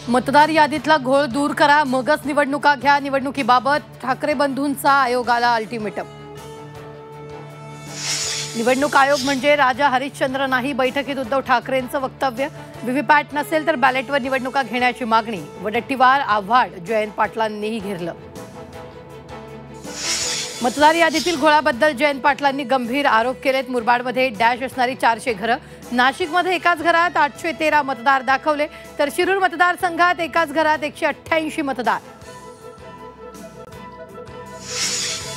मतदार यादीतला घोळ दूर करा, मगच निवडणुका घ्या. निवडणुकीबाबत ठाकरे बंधूंचा आयोगाला अल्टिमेटम. निवडणूक आयोग म्हणजे राजा हरिश्चंद्र नाही. बैठकीत उद्धव ठाकरेंचं वक्तव्य. व्हीव्हीपॅट नसेल तर बॅलेटवर निवडणुका घेण्याची मागणी. वडेट्टीवार, आव्हाड, जयंत पाटलांनीही घेरलं. मतदार यादीतील घोळाबद्दल जयंत पाटलांनी गंभीर आरोप केलेत. मुरबाडमध्ये डॅश असणारी 400 घरं, नाशिकमध्ये एकाच घरात 813 मतदार दाखवले, तर शिरूर मतदारसंघात एकाच घरात 188 मतदार.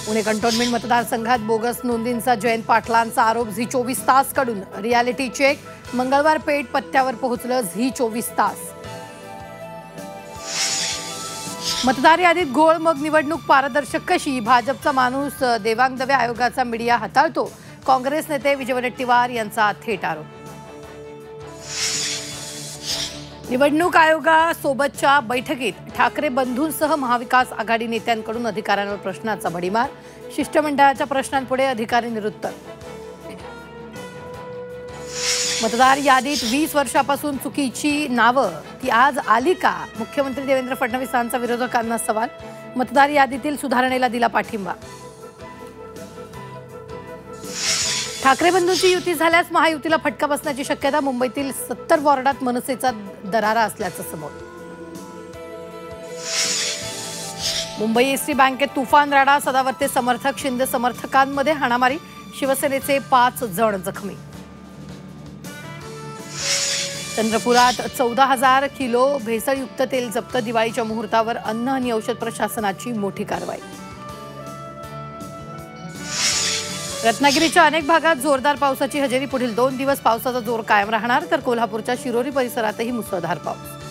पुणे कंटोन्मेंट मतदारसंघात बोगस नोंदींचा जयंत पाटलांचा आरोप. झी 24 तास कडून रियालिटी चेक. मंगळवार पेठ पत्त्यावर पोहोचलं झी 24 तास. मतदार यादीत घोळ, मग निवडणूक पारदर्शक कशी? भाजपचा माणूस देवांग दवे आयोगाचा मीडिया हाताळतो. काँग्रेस नेते विजय वडेट्टीवार यांचा थेट आरोप. निवडणूक आयोगासोबतच्या बैठकीत ठाकरे बंधूंसह महाविकास आघाडी नेत्यांकडून अधिकाऱ्यांवर प्रश्नाचा भडीमार. शिष्टमंडळाच्या प्रश्नांपुढे अधिकारी निरुत्तर. मतदार यादीत 20 वर्षापासून चुकीची नावं ती आज आली का? मुख्यमंत्री देवेंद्र फडणवीसांचा विरोधकांना सवाल. मतदार यादीतील सुधारणेला दिला पाठिंबा. ठाकरे बंधूंची युती झाल्यास महायुतीला फटका बसण्याची शक्यता. मुंबईतील 70 वॉर्डात मनसेचा दरारा असल्याचं समोर. मुंबई एसटी बँकेत तुफान राडा. सदावर्ते समर्थक, शिंदे समर्थकांमध्ये हाणामारी. शिवसेनेचे 5 जण जखमी. चंद्रपुरात 14,000 किलो भेसळयुक्त तेल जप्त. दिवाळीच्या मुहूर्तावर अन्न आणि औषध प्रशासनाची मोठी कारवाई. रत्नागिरीच्या अनेक भागात जोरदार पावसाची हजेरी. पुढील 2 दिवस पावसाचा जोर कायम राहणार, तर कोल्हापूरच्या शिरोरी परिसरातही मुसळधार पाऊस.